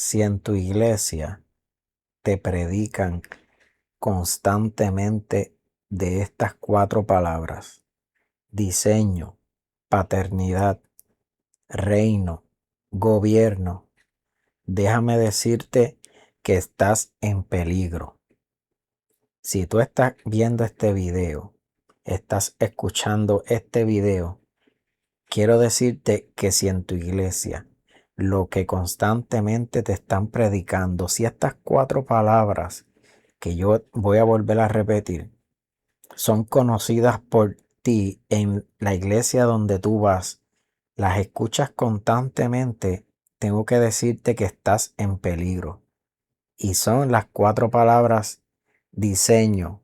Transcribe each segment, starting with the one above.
Si en tu iglesia te predican constantemente de estas cuatro palabras: diseño, paternidad, reino, gobierno, déjame decirte que estás en peligro. Si tú estás viendo este video, estás escuchando este video, quiero decirte que si en tu iglesia lo que constantemente te están predicando, si estas cuatro palabras que yo voy a volver a repetir son conocidas por ti en la iglesia donde tú vas, las escuchas constantemente, tengo que decirte que estás en peligro. Y son las cuatro palabras: diseño,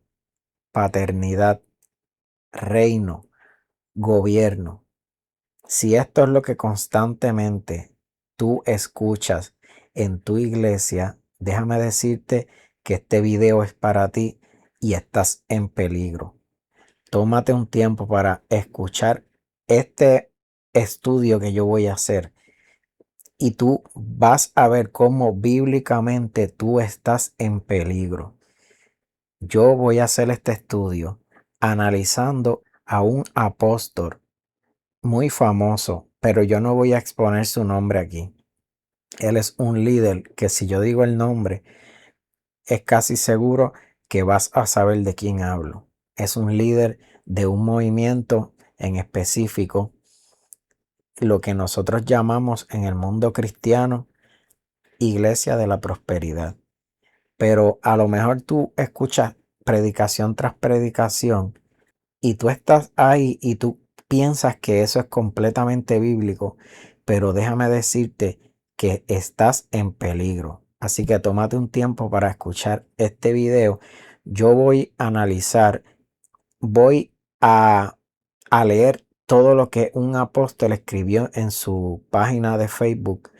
paternidad, reino, gobierno. Si esto es lo que constantemente tú escuchas en tu iglesia, déjame decirte que este video es para ti y estás en peligro. Tómate un tiempo para escuchar este estudio que yo voy a hacer y tú vas a ver cómo bíblicamente tú estás en peligro. Yo voy a hacer este estudio analizando a un apóstol muy famoso, pero yo no voy a exponer su nombre aquí. Él es un líder que, si yo digo el nombre, es casi seguro que vas a saber de quién hablo. Es un líder de un movimiento en específico, lo que nosotros llamamos en el mundo cristiano Iglesia de la Prosperidad. Pero a lo mejor tú escuchas predicación tras predicación y tú estás ahí y tú piensas que eso es completamente bíblico, pero déjame decirte que estás en peligro. Así que tómate un tiempo para escuchar este video. Yo voy a analizar, voy a leer todo lo que un apóstol escribió en su página de Facebook.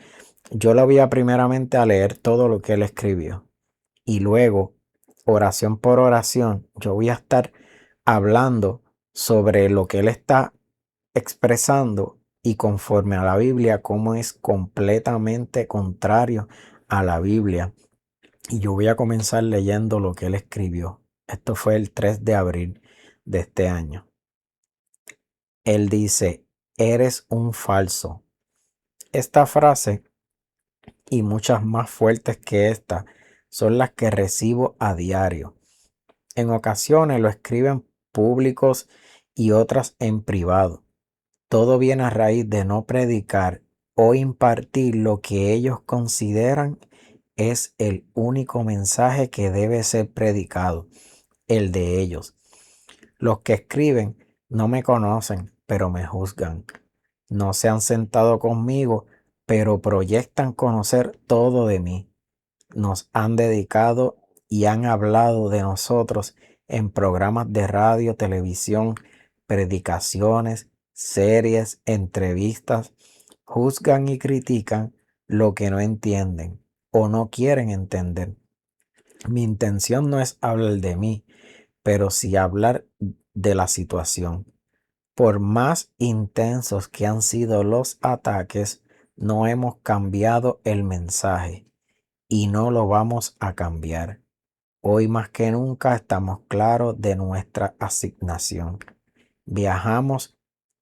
Yo lo voy a primeramente a leer todo lo que él escribió y luego, oración por oración, yo voy a estar hablando sobre lo que él está expresando y conforme a la Biblia, cómo es completamente contrario a la Biblia. Y yo voy a comenzar leyendo lo que él escribió. Esto fue el 3 de abril de este año. Él dice: eres un falso. Esta frase y muchas más fuertes que esta son las que recibo a diario. En ocasiones lo escriben públicos y otras en privado. Todo viene a raíz de no predicar o impartir lo que ellos consideran es el único mensaje que debe ser predicado, el de ellos. Los que escriben no me conocen, pero me juzgan. No se han sentado conmigo, pero proyectan conocer todo de mí. Nos han dedicado y han hablado de nosotros en programas de radio, televisión, predicaciones, series, entrevistas. Juzgan y critican lo que no entienden o no quieren entender. Mi intención no es hablar de mí, pero sí hablar de la situación. Por más intensos que han sido los ataques, no hemos cambiado el mensaje y no lo vamos a cambiar. Hoy más que nunca estamos claros de nuestra asignación. Viajamos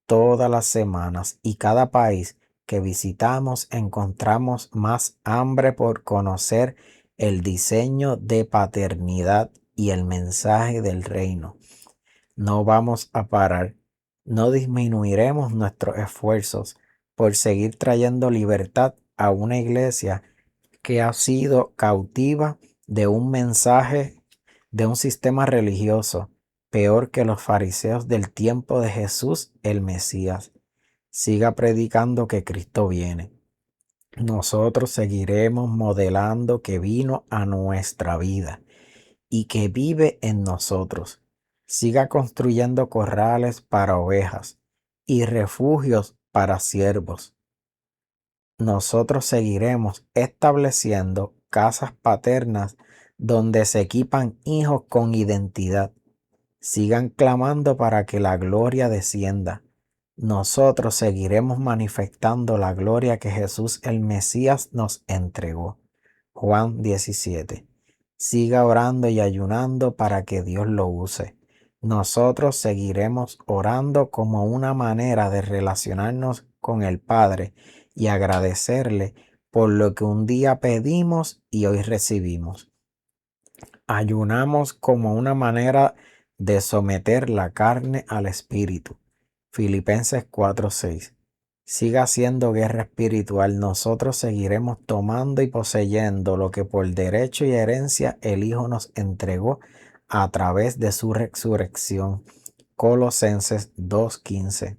todas las semanas y cada país que visitamos encontramos más hambre por conocer el diseño de paternidad y el mensaje del reino. No vamos a parar, no disminuiremos nuestros esfuerzos por seguir trayendo libertad a una iglesia que ha sido cautiva de un mensaje, de un sistema religioso, peor que los fariseos del tiempo de Jesús el Mesías. Siga predicando que Cristo viene. Nosotros seguiremos modelando que vino a nuestra vida y que vive en nosotros. Siga construyendo corrales para ovejas y refugios para siervos. Nosotros seguiremos estableciendo casas paternas donde se equipan hijos con identidad. Sigan clamando para que la gloria descienda. Nosotros seguiremos manifestando la gloria que Jesús el Mesías nos entregó. Juan 17. Siga orando y ayunando para que Dios lo use. Nosotros seguiremos orando como una manera de relacionarnos con el Padre y agradecerle por lo que un día pedimos y hoy recibimos. Ayunamos como una manera de someter la carne al espíritu. Filipenses 4:6. Siga haciendo guerra espiritual. Nosotros seguiremos tomando y poseyendo lo que por derecho y herencia el Hijo nos entregó a través de su resurrección. Colosenses 2:15.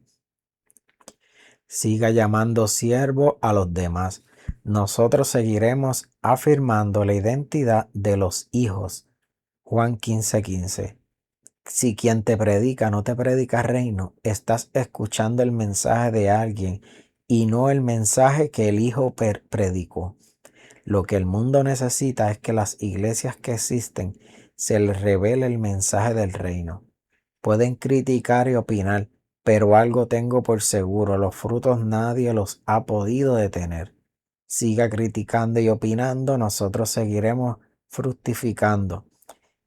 Siga llamando siervo a los demás. Nosotros seguiremos afirmando la identidad de los hijos. Juan 15:15. Si quien te predica no te predica reino, estás escuchando el mensaje de alguien y no el mensaje que el Hijo predicó. Lo que el mundo necesita es que las iglesias que existen se les revele el mensaje del reino. Pueden criticar y opinar, pero algo tengo por seguro, los frutos nadie los ha podido detener. Siga criticando y opinando, nosotros seguiremos fructificando.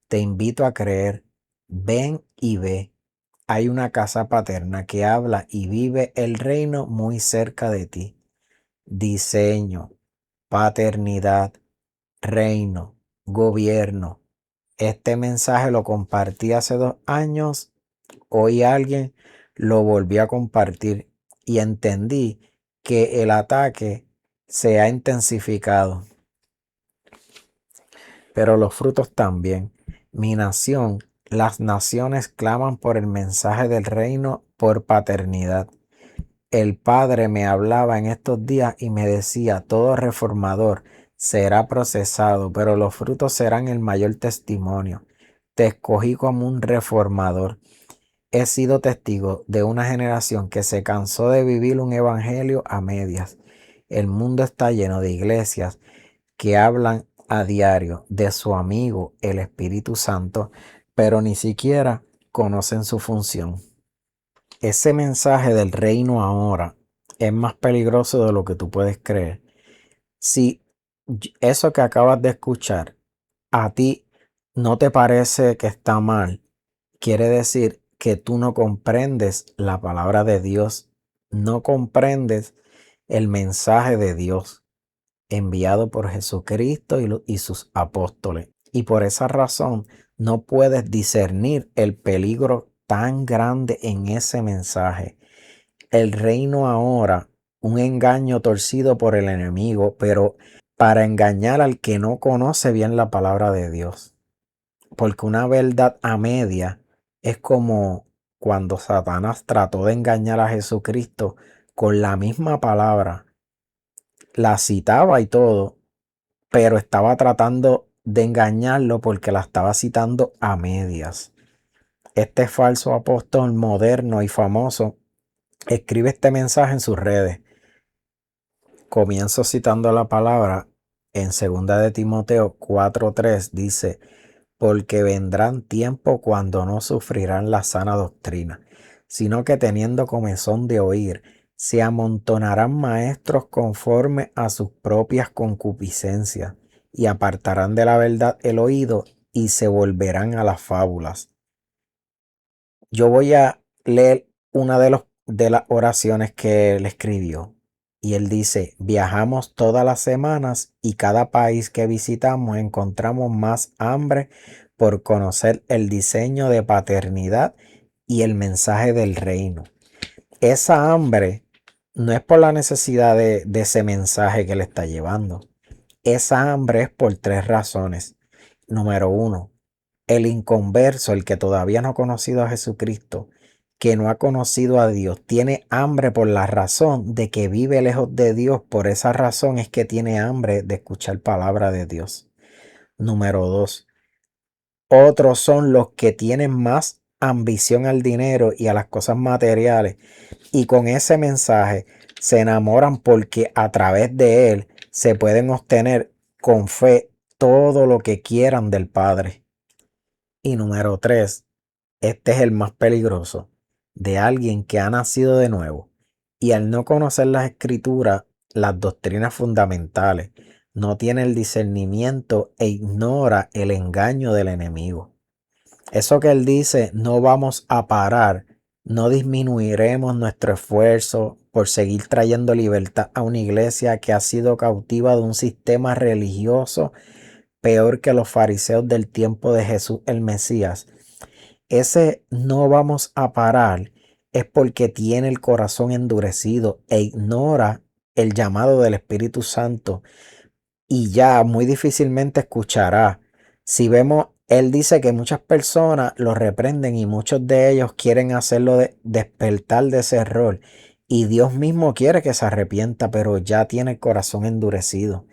Te invito a creer. Ven y ve. Hay una casa paterna que habla y vive el reino muy cerca de ti. Diseño, paternidad, reino, gobierno. Este mensaje lo compartí hace 2 años. Hoy alguien lo volvió a compartir y entendí que el ataque se ha intensificado, pero los frutos también. Mi nación, las naciones claman por el mensaje del reino por paternidad. El Padre me hablaba en estos días y me decía, todo reformador será procesado, pero los frutos serán el mayor testimonio. Te escogí como un reformador. He sido testigo de una generación que se cansó de vivir un evangelio a medias. El mundo está lleno de iglesias que hablan a diario de su amigo el Espíritu Santo, pero ni siquiera conocen su función. Ese mensaje del reino ahora es más peligroso de lo que tú puedes creer. Si eso que acabas de escuchar a ti no te parece que está mal, quiere decir que tú no comprendes la palabra de Dios, no comprendes el mensaje de Dios enviado por Jesucristo y sus apóstoles. Y por esa razón no puedes discernir el peligro tan grande en ese mensaje. El reino ahora, un engaño torcido por el enemigo, pero para engañar al que no conoce bien la palabra de Dios. Porque una verdad a media es como cuando Satanás trató de engañar a Jesucristo con la misma palabra, la citaba y todo, pero estaba tratando de engañarlo porque la estaba citando a medias. Este falso apóstol moderno y famoso escribe este mensaje en sus redes. Comienzo citando la palabra en 2 de Timoteo 4:3, dice, porque vendrán tiempos cuando no sufrirán la sana doctrina, sino que teniendo comezón de oír, se amontonarán maestros conforme a sus propias concupiscencias, y apartarán de la verdad el oído y se volverán a las fábulas. Yo voy a leer una de las oraciones que él escribió. Y él dice, viajamos todas las semanas y cada país que visitamos encontramos más hambre por conocer el diseño de paternidad y el mensaje del reino. Esa hambre no es por la necesidad de ese mensaje que le está llevando. Esa hambre es por 3 razones. Número 1, el inconverso, el que todavía no ha conocido a Jesucristo, que no ha conocido a Dios, tiene hambre por la razón de que vive lejos de Dios. Por esa razón es que tiene hambre de escuchar palabra de Dios. Número 2, otros son los que tienen más ambición al dinero y a las cosas materiales, y con ese mensaje se enamoran porque a través de él se pueden obtener con fe todo lo que quieran del Padre. Y número 3, este es el más peligroso, de alguien que ha nacido de nuevo y al no conocer las escrituras, las doctrinas fundamentales, no tiene el discernimiento e ignora el engaño del enemigo. Eso que él dice, no vamos a parar, no disminuiremos nuestro esfuerzo por seguir trayendo libertad a una iglesia que ha sido cautiva de un sistema religioso peor que los fariseos del tiempo de Jesús el Mesías. Ese no vamos a parar es porque tiene el corazón endurecido e ignora el llamado del Espíritu Santo y ya muy difícilmente escuchará. Si vemos, él dice que muchas personas lo reprenden y muchos de ellos quieren hacerlo despertar de ese error. Y Dios mismo quiere que se arrepienta, pero ya tiene el corazón endurecido.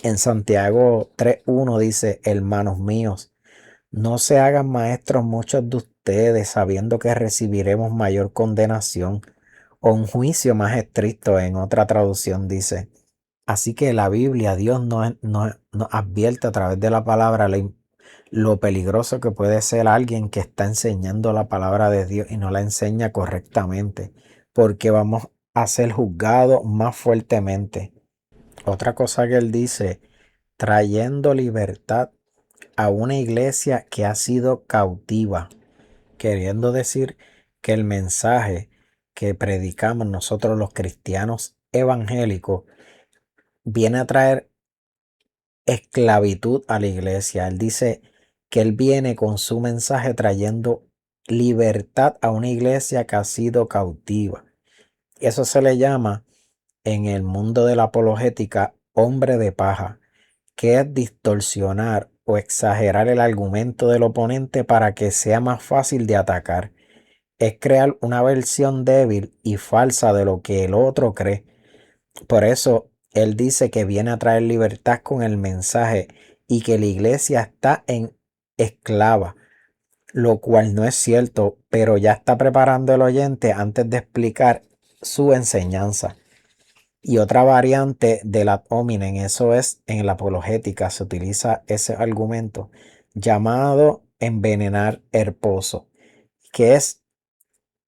En Santiago 3:1 dice, hermanos míos, no se hagan maestros muchos de ustedes sabiendo que recibiremos mayor condenación o un juicio más estricto. En otra traducción dice. Así que la Biblia, Dios nos advierte a través de la palabra lo peligroso que puede ser alguien que está enseñando la palabra de Dios y no la enseña correctamente, porque vamos a ser juzgados más fuertemente. Otra cosa que él dice, trayendo libertad a una iglesia que ha sido cautiva, queriendo decir que el mensaje que predicamos nosotros los cristianos evangélicos viene a traer esclavitud a la iglesia. Él dice que él viene con su mensaje trayendo libertad a una iglesia que ha sido cautiva. Eso se le llama en el mundo de la apologética hombre de paja, que es distorsionar o exagerar el argumento del oponente para que sea más fácil de atacar. Es crear una versión débil y falsa de lo que el otro cree. Por eso él dice que viene a traer libertad con el mensaje y que la iglesia está en esclava, lo cual no es cierto, pero ya está preparando el oyente antes de explicar su enseñanza. Y otra variante del ad hominem, eso es en la apologética, se utiliza ese argumento llamado envenenar el pozo, que es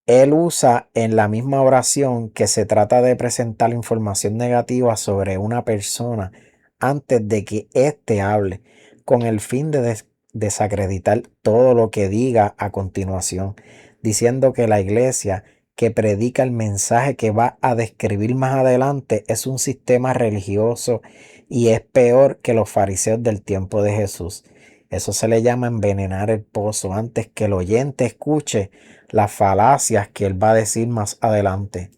él usa en la misma oración que se trata de presentar información negativa sobre una persona antes de que éste hable, con el fin de desacreditar todo lo que diga a continuación, diciendo que la iglesia que predica el mensaje que va a describir más adelante es un sistema religioso y es peor que los fariseos del tiempo de Jesús. Eso se le llama envenenar el pozo antes que el oyente escuche las falacias que él va a decir más adelante.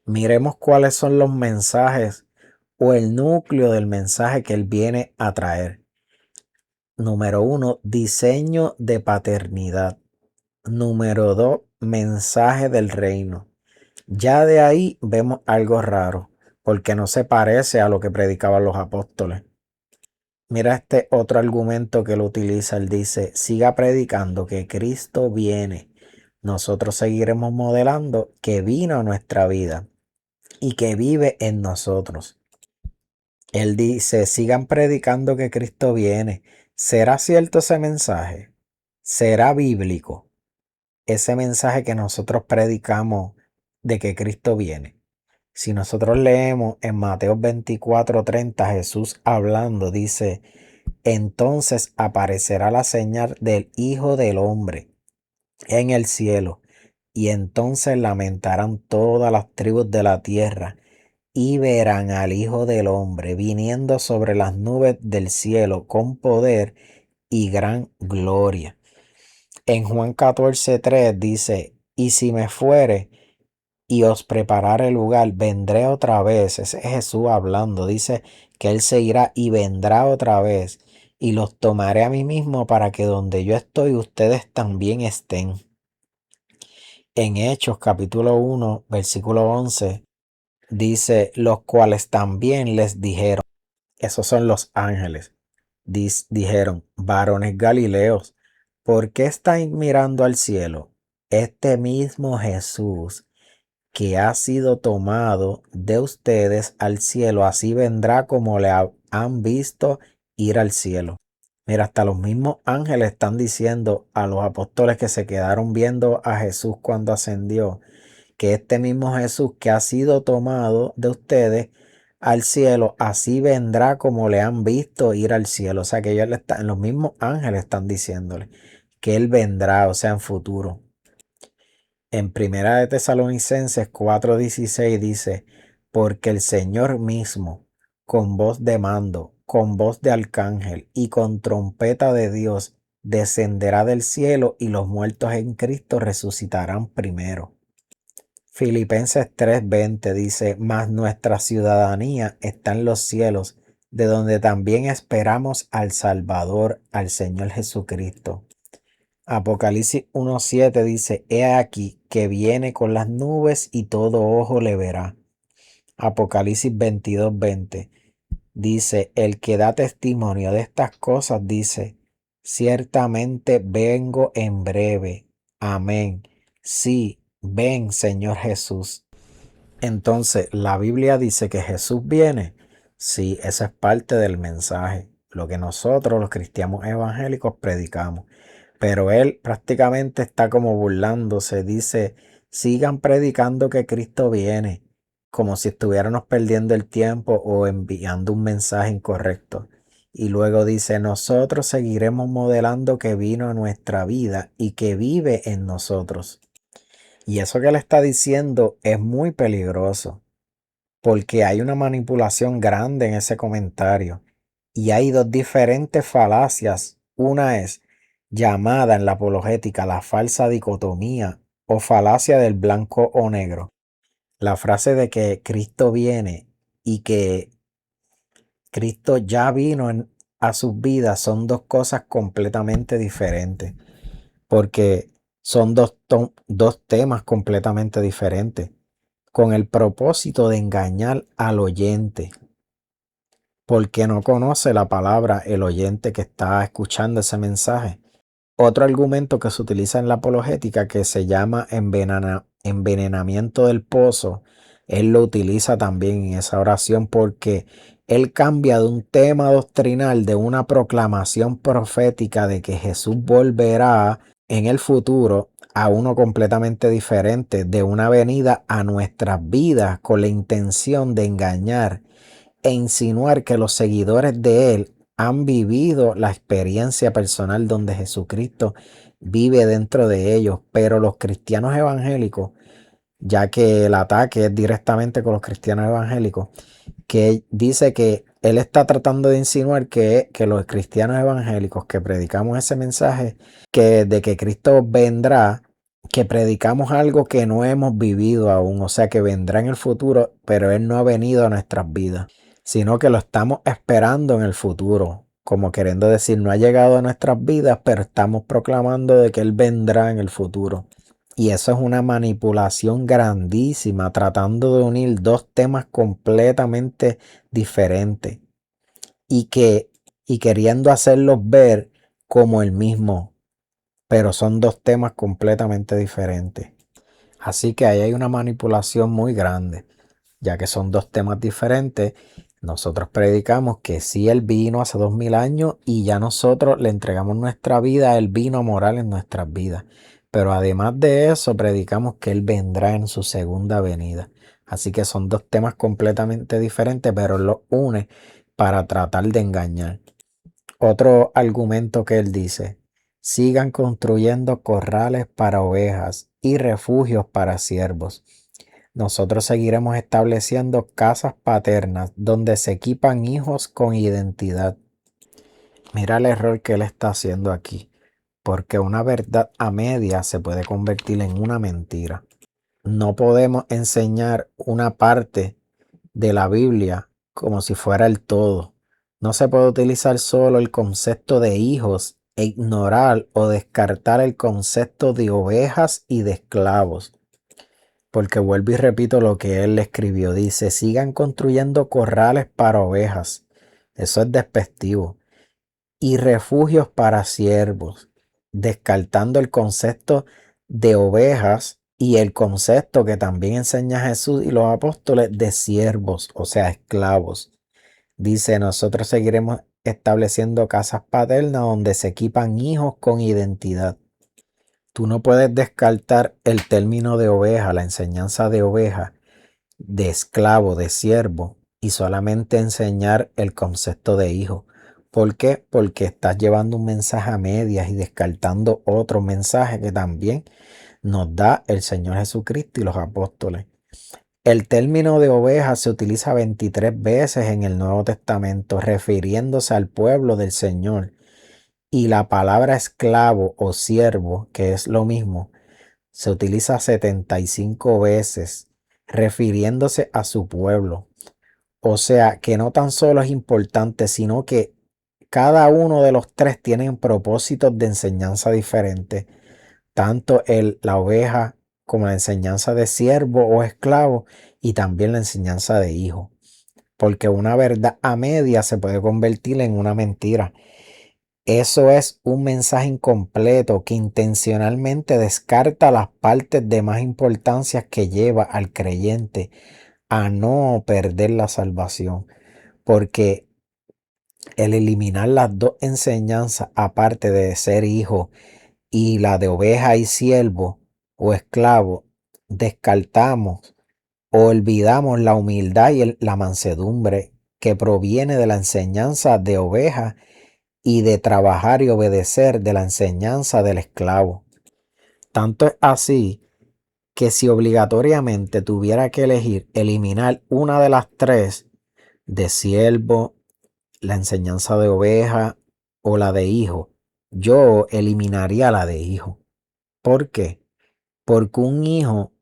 Miremos cuáles son los mensajes o el núcleo del mensaje que él viene a traer. Número 1, diseño de paternidad. Número 2, mensaje del reino. Ya de ahí vemos algo raro, porque no se parece a lo que predicaban los apóstoles. Mira este otro argumento que él utiliza. Él dice, siga predicando que Cristo viene. Nosotros seguiremos modelando que vino a nuestra vida y que vive en nosotros. Él dice, sigan predicando que Cristo viene. ¿Será cierto ese mensaje? ¿Será bíblico ese mensaje que nosotros predicamos de que Cristo viene? Si nosotros leemos en Mateo 24:30, Jesús hablando, dice, entonces aparecerá la señal del Hijo del Hombre en el cielo, y entonces lamentarán todas las tribus de la tierra, y verán al Hijo del Hombre viniendo sobre las nubes del cielo con poder y gran gloria. En Juan 14:3 dice, y si me fuere y os prepararé lugar, vendré otra vez. Ese es Jesús hablando. Dice que Él se irá y vendrá otra vez y los tomaré a mí mismo para que donde yo estoy ustedes también estén. En Hechos capítulo 1 versículo 11 dice, los cuales también les dijeron, esos son los ángeles, dijeron, varones Galileos, ¿por qué estáis mirando al cielo? Este mismo Jesús que ha sido tomado de ustedes al cielo, así vendrá como le han visto ir al cielo. Mira, hasta los mismos ángeles están diciendo a los apóstoles que se quedaron viendo a Jesús cuando ascendió, que este mismo Jesús que ha sido tomado de ustedes al cielo, así vendrá como le han visto ir al cielo. O sea, que los mismos ángeles están diciéndole que Él vendrá, o sea, en futuro. En Primera de Tesalonicenses 4:16 dice, porque el Señor mismo, con voz de mando, con voz de arcángel y con trompeta de Dios, descenderá del cielo y los muertos en Cristo resucitarán primero. Filipenses 3:20 dice, mas nuestra ciudadanía está en los cielos, de donde también esperamos al Salvador, al Señor Jesucristo. Apocalipsis 1:7 dice, he aquí que viene con las nubes y todo ojo le verá. Apocalipsis 22:20 dice, el que da testimonio de estas cosas dice, ciertamente vengo en breve. Amén. Sí, ven, Señor Jesús. Entonces, la Biblia dice que Jesús viene. Sí, eso es parte del mensaje, lo que nosotros los cristianos evangélicos predicamos. Pero él prácticamente está como burlándose, dice, sigan predicando que Cristo viene, como si estuviéramos perdiendo el tiempo o enviando un mensaje incorrecto. Y luego dice, nosotros seguiremos modelando que vino a nuestra vida y que vive en nosotros. Y eso que él está diciendo es muy peligroso, porque hay una manipulación grande en ese comentario. Y hay dos diferentes falacias. Una es llamada en la apologética la falsa dicotomía o falacia del blanco o negro. La frase de que Cristo viene y que Cristo ya vino a sus vidas son dos cosas completamente diferentes, porque son dos temas completamente diferentes, con el propósito de engañar al oyente, porque no conoce la palabra el oyente que está escuchando ese mensaje. Otro argumento que se utiliza en la apologética, que se llama envenenamiento del pozo, él lo utiliza también en esa oración porque él cambia de un tema doctrinal, de una proclamación profética de que Jesús volverá en el futuro, a uno completamente diferente, de una venida a nuestras vidas con la intención de engañar e insinuar que los seguidores de él han vivido la experiencia personal donde Jesucristo vive dentro de ellos, pero los cristianos evangélicos, ya que el ataque es directamente con los cristianos evangélicos, que dice que él está tratando de insinuar que los cristianos evangélicos que predicamos ese mensaje de que Cristo vendrá, que predicamos algo que no hemos vivido aún, o sea que vendrá en el futuro, pero Él no ha venido a nuestras vidas, sino que lo estamos esperando en el futuro, como queriendo decir, no ha llegado a nuestras vidas, pero estamos proclamando de que Él vendrá en el futuro. Y eso es una manipulación grandísima, tratando de unir dos temas completamente diferentes y queriendo hacerlos ver como el mismo, pero son dos temas completamente diferentes. Así que ahí hay una manipulación muy grande, ya que son dos temas diferentes. Nosotros predicamos que sí, Él vino hace 2000 años y ya nosotros le entregamos nuestra vida, Él vino a morar en nuestras vidas. Pero además de eso, predicamos que Él vendrá en su segunda venida. Así que son dos temas completamente diferentes, pero los une para tratar de engañar. Otro argumento que él dice, sigan construyendo corrales para ovejas y refugios para siervos. Nosotros seguiremos estableciendo casas paternas donde se equipan hijos con identidad. Mira el error que él está haciendo aquí, porque una verdad a media se puede convertir en una mentira. No podemos enseñar una parte de la Biblia como si fuera el todo. No se puede utilizar solo el concepto de hijos e ignorar o descartar el concepto de ovejas y de esclavos. Porque vuelvo y repito lo que él escribió. Dice, sigan construyendo corrales para ovejas. Eso es despectivo. Y refugios para siervos. Descartando el concepto de ovejas y el concepto que también enseña Jesús y los apóstoles de siervos, o sea, esclavos. Dice, nosotros seguiremos estableciendo casas paternas donde se equipan hijos con identidad. Tú no puedes descartar el término de oveja, la enseñanza de oveja, de esclavo, de siervo y solamente enseñar el concepto de hijo. ¿Por qué? Porque estás llevando un mensaje a medias y descartando otro mensaje que también nos da el Señor Jesucristo y los apóstoles. El término de oveja se utiliza 23 veces en el Nuevo Testamento, refiriéndose al pueblo del Señor. Y la palabra esclavo o siervo, que es lo mismo, se utiliza 75 veces, refiriéndose a su pueblo. O sea que no tan solo es importante, sino que cada uno de los tres tienen propósitos de enseñanza diferentes. Tanto la oveja como la enseñanza de siervo o esclavo y también la enseñanza de hijo. Porque una verdad a media se puede convertir en una mentira. Eso es un mensaje incompleto que intencionalmente descarta las partes de más importancia que lleva al creyente a no perder la salvación. Porque el eliminar las dos enseñanzas, aparte de ser hijo y la de oveja y siervo o esclavo, descartamos o olvidamos la humildad y la mansedumbre que proviene de la enseñanza de oveja y de trabajar y obedecer de la enseñanza del esclavo. Tanto es así que si obligatoriamente tuviera que elegir eliminar una de las tres, de siervo, la enseñanza de oveja o la de hijo, yo eliminaría la de hijo. ¿Por qué? Porque un hijo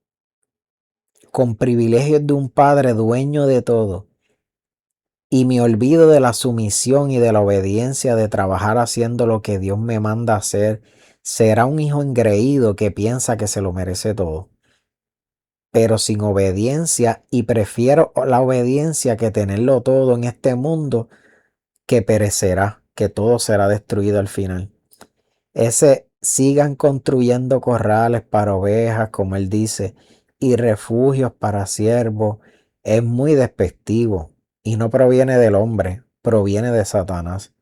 con privilegios de un padre dueño de todo y me olvido de la sumisión y de la obediencia de trabajar haciendo lo que Dios me manda hacer, será un hijo engreído que piensa que se lo merece todo, pero sin obediencia, y prefiero la obediencia que tenerlo todo en este mundo que perecerá, que todo será destruido al final. Ese sigan construyendo corrales para ovejas, como él dice, y refugios para siervos, es muy despectivo y no proviene del hombre, proviene de Satanás.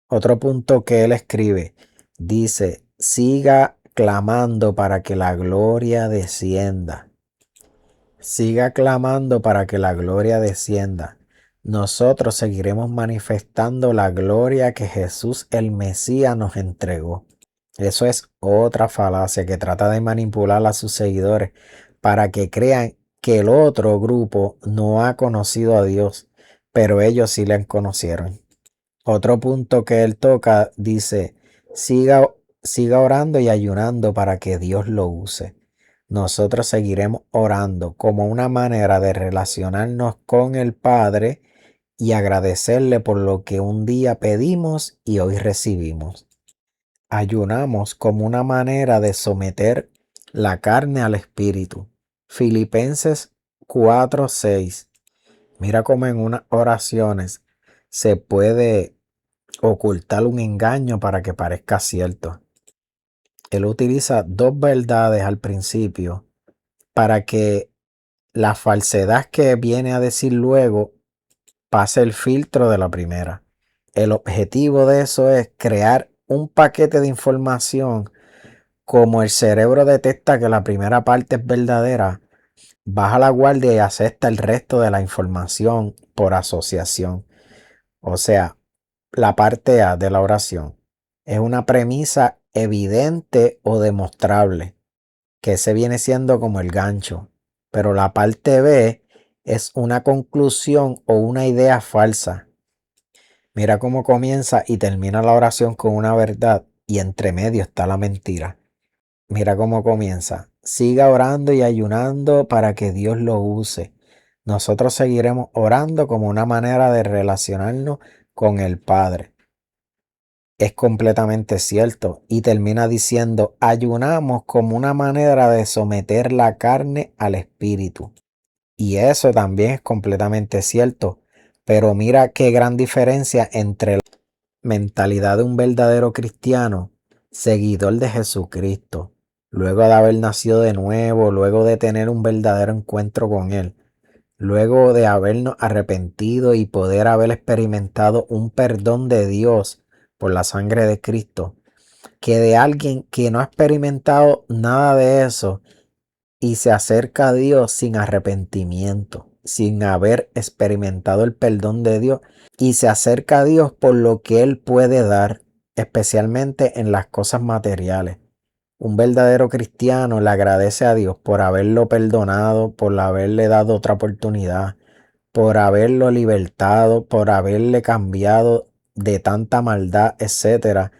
Otro punto que él escribe, dice, siga clamando para que la gloria descienda. Siga clamando para que la gloria descienda. Nosotros seguiremos manifestando la gloria que Jesús el Mesías nos entregó. Eso es otra falacia que trata de manipular a sus seguidores para que crean que el otro grupo no ha conocido a Dios, pero ellos sí le conocieron. Otro punto que él toca dice, siga orando y ayunando para que Dios lo use. Nosotros seguiremos orando como una manera de relacionarnos con el Padre y agradecerle por lo que un día pedimos y hoy recibimos. Ayunamos como una manera de someter la carne al espíritu. Filipenses 4:6. Mira cómo en unas oraciones se puede ocultar un engaño para que parezca cierto. Él utiliza dos verdades al principio para que la falsedad que viene a decir luego pase el filtro de la primera. El objetivo de eso es crear un paquete de información. Como el cerebro detecta que la primera parte es verdadera, baja la guardia y acepta el resto de la información por asociación. O sea, la parte A de la oración es una premisa evidente o demostrable, que ese viene siendo como el gancho. Pero la parte B es una conclusión o una idea falsa. Mira cómo comienza y termina la oración con una verdad y entre medio está la mentira. Mira cómo comienza. Siga orando y ayunando para que Dios lo use. Nosotros seguiremos orando como una manera de relacionarnos con el Padre. Es completamente cierto. Y termina diciendo, ayunamos como una manera de someter la carne al espíritu. Y eso también es completamente cierto. Pero mira qué gran diferencia entre la mentalidad de un verdadero cristiano, seguidor de Jesucristo, luego de haber nacido de nuevo, luego de tener un verdadero encuentro con Él, luego de habernos arrepentido y poder haber experimentado un perdón de Dios por la sangre de Cristo, que de alguien que no ha experimentado nada de eso y se acerca a Dios sin arrepentimiento. sin haber experimentado el perdón de Dios y se acerca a Dios por lo que Él puede dar, especialmente en las cosas materiales. Un verdadero cristiano le agradece a Dios por haberlo perdonado, por haberle dado otra oportunidad, por haberlo libertado, por haberle cambiado de tanta maldad, etcétera.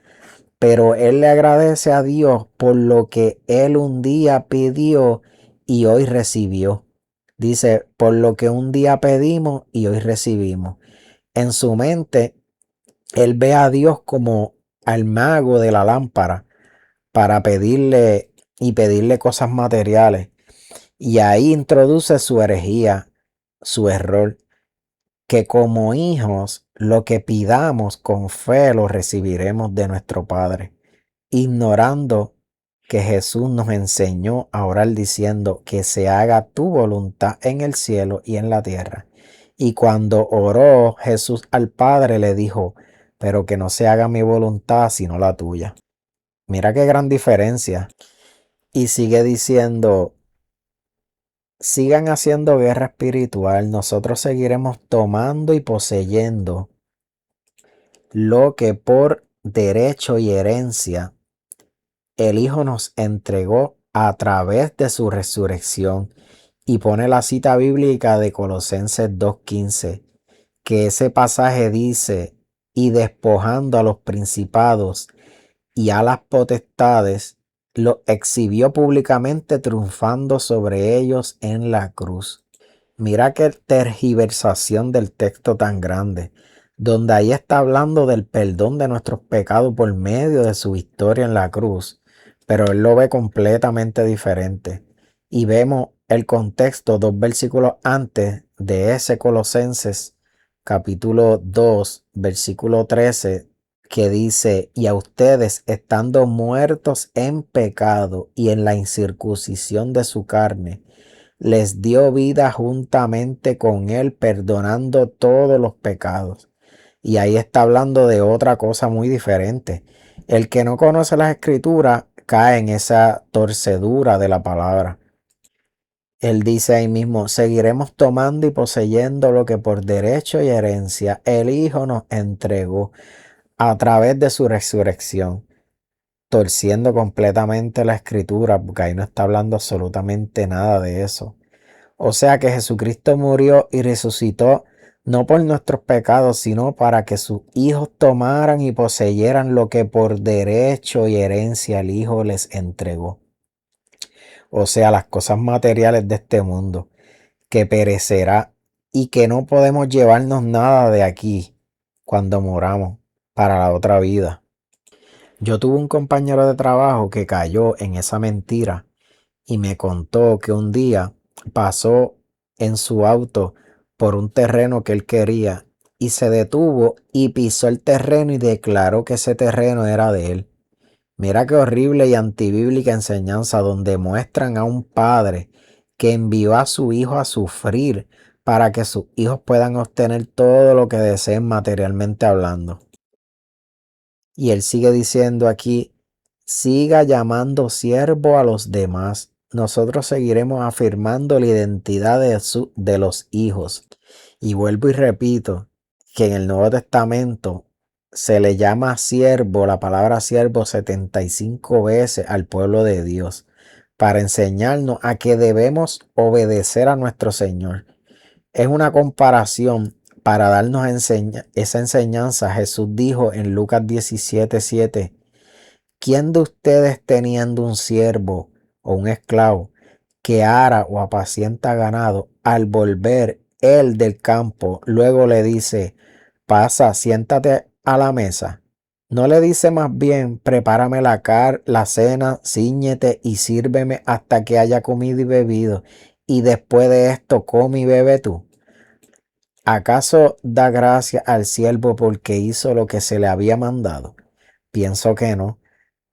Pero él le agradece a Dios por lo que él un día pidió y hoy recibió. Dice, por lo que un día pedimos y hoy recibimos. En su mente, él ve a Dios como al mago de la lámpara para pedirle cosas materiales. Y ahí introduce su herejía, su error, que como hijos lo que pidamos con fe lo recibiremos de nuestro Padre, ignorando que Jesús nos enseñó a orar diciendo que se haga tu voluntad en el cielo y en la tierra. Y cuando oró Jesús al Padre le dijo, pero que no se haga mi voluntad sino la tuya. Mira qué gran diferencia. Y sigue diciendo, sigan haciendo guerra espiritual, nosotros seguiremos tomando y poseyendo lo que por derecho y herencia el Hijo nos entregó a través de su resurrección. Y pone la cita bíblica de Colosenses 2:15, que ese pasaje dice, y despojando a los principados y a las potestades, lo exhibió públicamente triunfando sobre ellos en la cruz. Mira qué tergiversación del texto tan grande, donde ahí está hablando del perdón de nuestros pecados por medio de su victoria en la cruz, pero él lo ve completamente diferente. Y vemos el contexto 2 versículos antes de ese Colosenses capítulo 2 versículo 13, que dice, y a ustedes estando muertos en pecado y en la incircuncisión de su carne, les dio vida juntamente con él, perdonando todos los pecados. Y ahí está hablando de otra cosa muy diferente. El que no conoce las escrituras cae en esa torcedura de la palabra. Él dice ahí mismo, seguiremos tomando y poseyendo lo que por derecho y herencia el Hijo nos entregó a través de su resurrección, torciendo completamente la escritura, porque ahí no está hablando absolutamente nada de eso. O sea que Jesucristo murió y resucitó no por nuestros pecados, sino para que sus hijos tomaran y poseyeran lo que por derecho y herencia el Hijo les entregó. O sea, las cosas materiales de este mundo, que perecerá y que no podemos llevarnos nada de aquí cuando moramos para la otra vida. Yo tuve un compañero de trabajo que cayó en esa mentira y me contó que un día pasó en su auto por un terreno que él quería y se detuvo y pisó el terreno y declaró que ese terreno era de él. Mira qué horrible y antibíblica enseñanza donde muestran a un padre que envió a su hijo a sufrir para que sus hijos puedan obtener todo lo que deseen materialmente hablando. Y él sigue diciendo aquí, siga llamando siervo a los demás. Nosotros seguiremos afirmando la identidad de los hijos. Y vuelvo y repito que en el Nuevo Testamento se le llama siervo, la palabra siervo 75 veces al pueblo de Dios, para enseñarnos a que debemos obedecer a nuestro Señor. Es una comparación para darnos esa enseñanza. Jesús dijo en Lucas 17:7, ¿quién de ustedes teniendo un siervo o un esclavo que ara o apacienta ganado, al volver él del campo, luego le dice, pasa, siéntate a la mesa? ¿No le dice más bien, prepárame la cena, cíñete y sírveme hasta que haya comido y bebido, y después de esto come y bebe tú? ¿Acaso da gracia al siervo porque hizo lo que se le había mandado? Pienso que no.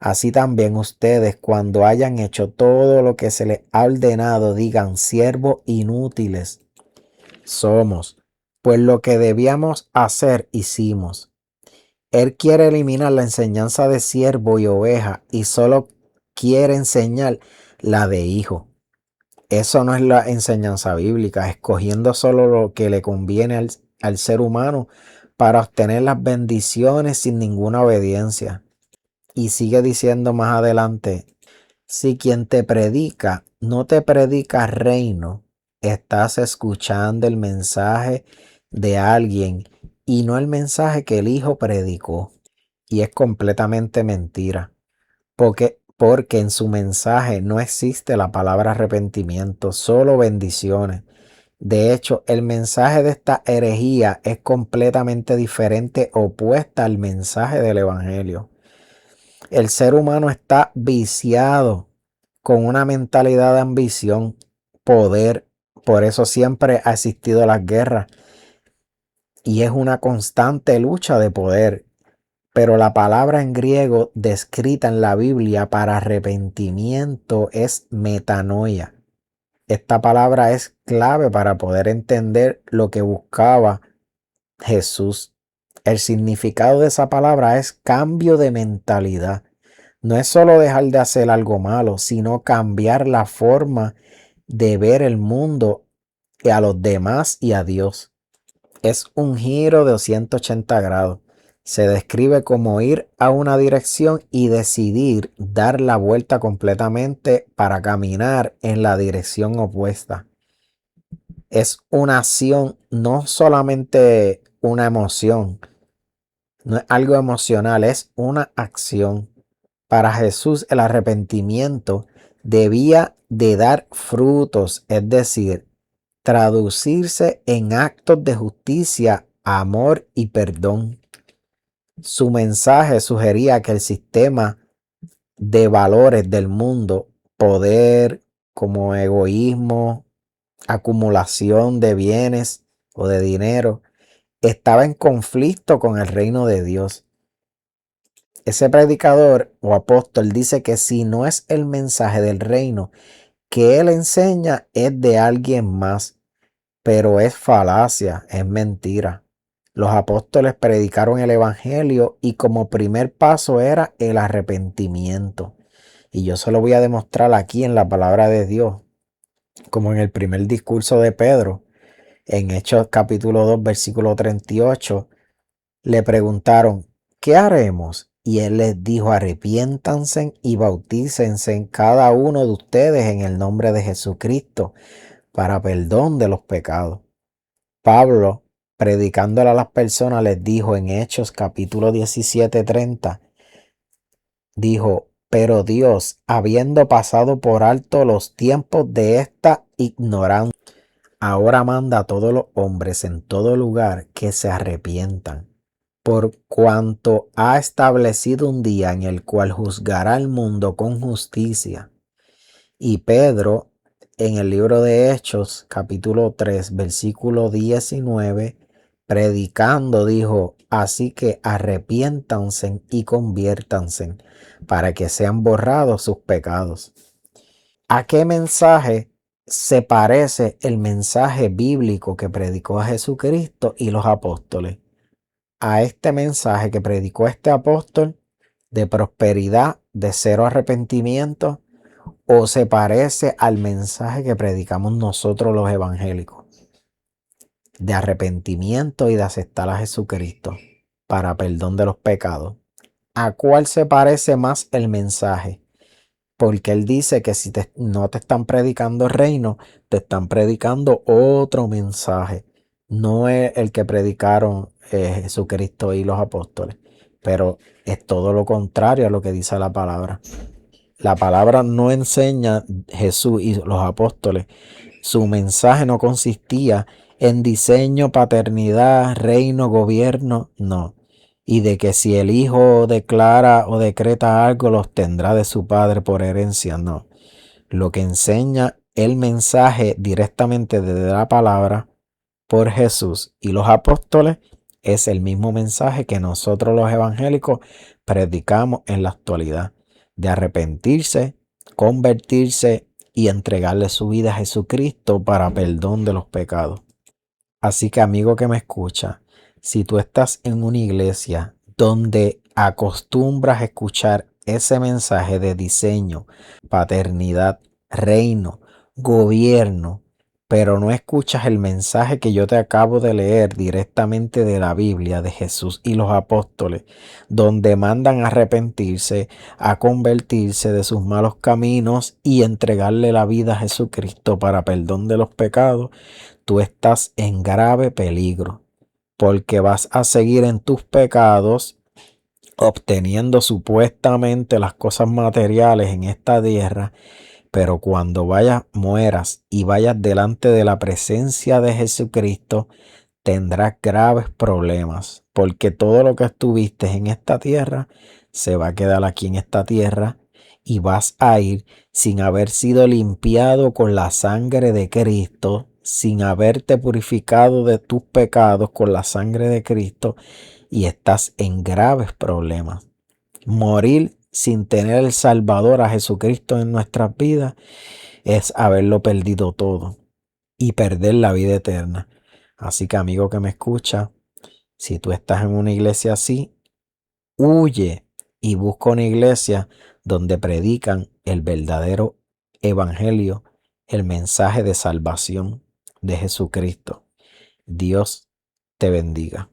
Así también ustedes, cuando hayan hecho todo lo que se les ha ordenado, digan, siervos inútiles somos, pues lo que debíamos hacer hicimos. Él quiere eliminar la enseñanza de siervo y oveja y solo quiere enseñar la de hijo. Eso no es la enseñanza bíblica, escogiendo solo lo que le conviene al ser humano para obtener las bendiciones sin ninguna obediencia. Y sigue diciendo más adelante, si quien te predica no te predica reino, estás escuchando el mensaje de alguien y no el mensaje que el Hijo predicó. Y es completamente mentira, porque en su mensaje no existe la palabra arrepentimiento, solo bendiciones. De hecho, el mensaje de esta herejía es completamente diferente, opuesta al mensaje del Evangelio. El ser humano está viciado con una mentalidad de ambición, poder. Por eso siempre ha existido las guerras y es una constante lucha de poder. Pero la palabra en griego descrita en la Biblia para arrepentimiento es metanoia. Esta palabra es clave para poder entender lo que buscaba Jesús. El significado de esa palabra es cambio de mentalidad. No es solo dejar de hacer algo malo, sino cambiar la forma de ver el mundo y a los demás y a Dios. Es un giro de 180 grados. Se describe como ir a una dirección y decidir dar la vuelta completamente para caminar en la dirección opuesta. Es una acción, no solamente una emoción, no es algo emocional, es una acción. Para Jesús el arrepentimiento debía de dar frutos, es decir, traducirse en actos de justicia, amor y perdón. Su mensaje sugería que el sistema de valores del mundo, poder como egoísmo, acumulación de bienes o de dinero, estaba en conflicto con el reino de Dios. Ese predicador o apóstol dice que si no es el mensaje del reino que él enseña, es de alguien más, pero es falacia, es mentira. Los apóstoles predicaron el evangelio y como primer paso era el arrepentimiento. Y yo se lo voy a demostrar aquí en la palabra de Dios, como en el primer discurso de Pedro, en Hechos capítulo 2, versículo 38. Le preguntaron, ¿qué haremos? Y él les dijo, arrepiéntanse y bautícense en cada uno de ustedes en el nombre de Jesucristo para perdón de los pecados. Pablo, predicándole a las personas, les dijo en Hechos capítulo 17:30, dijo, pero Dios, habiendo pasado por alto los tiempos de esta ignorancia, ahora manda a todos los hombres en todo lugar que se arrepientan, por cuanto ha establecido un día en el cual juzgará al mundo con justicia. Y Pedro, en el libro de Hechos, capítulo 3, versículo 19, predicando, dijo, así que arrepiéntanse y conviértanse para que sean borrados sus pecados. ¿A qué mensaje se parece el mensaje bíblico que predicó a Jesucristo y los apóstoles? A este mensaje que predicó este apóstol de prosperidad, de cero arrepentimiento, o se parece al mensaje que predicamos nosotros los evangélicos, de arrepentimiento y de aceptar a Jesucristo para perdón de los pecados. ¿A cuál se parece más el mensaje? Porque él dice que si no te están predicando el reino, te están predicando otro mensaje. No es el que predicaron Jesucristo y los apóstoles, pero es todo lo contrario a lo que dice la palabra. La palabra no enseña Jesús y los apóstoles. Su mensaje no consistía en diseño, paternidad, reino, gobierno, no. Y de que si el hijo declara o decreta algo, los tendrá de su padre por herencia, no. Lo que enseña el mensaje directamente desde la palabra por Jesús y los apóstoles es el mismo mensaje que nosotros los evangélicos predicamos en la actualidad, de arrepentirse, convertirse y entregarle su vida a Jesucristo para perdón de los pecados. Así que amigo que me escucha, si tú estás en una iglesia donde acostumbras a escuchar ese mensaje de diseño, paternidad, reino, gobierno, pero no escuchas el mensaje que yo te acabo de leer directamente de la Biblia, de Jesús y los apóstoles, donde mandan a arrepentirse, a convertirse de sus malos caminos y entregarle la vida a Jesucristo para perdón de los pecados, tú estás en grave peligro, porque vas a seguir en tus pecados, obteniendo supuestamente las cosas materiales en esta tierra, pero cuando mueras y vayas delante de la presencia de Jesucristo, tendrás graves problemas, porque todo lo que estuviste en esta tierra se va a quedar aquí en esta tierra y vas a ir sin haber sido limpiado con la sangre de Cristo, sin haberte purificado de tus pecados con la sangre de Cristo, y estás en graves problemas. Morir sin tener el Salvador a Jesucristo en nuestras vidas es haberlo perdido todo y perder la vida eterna. Así que, amigo que me escucha, si tú estás en una iglesia así, huye y busca una iglesia donde predican el verdadero evangelio, el mensaje de salvación de Jesucristo. Dios te bendiga.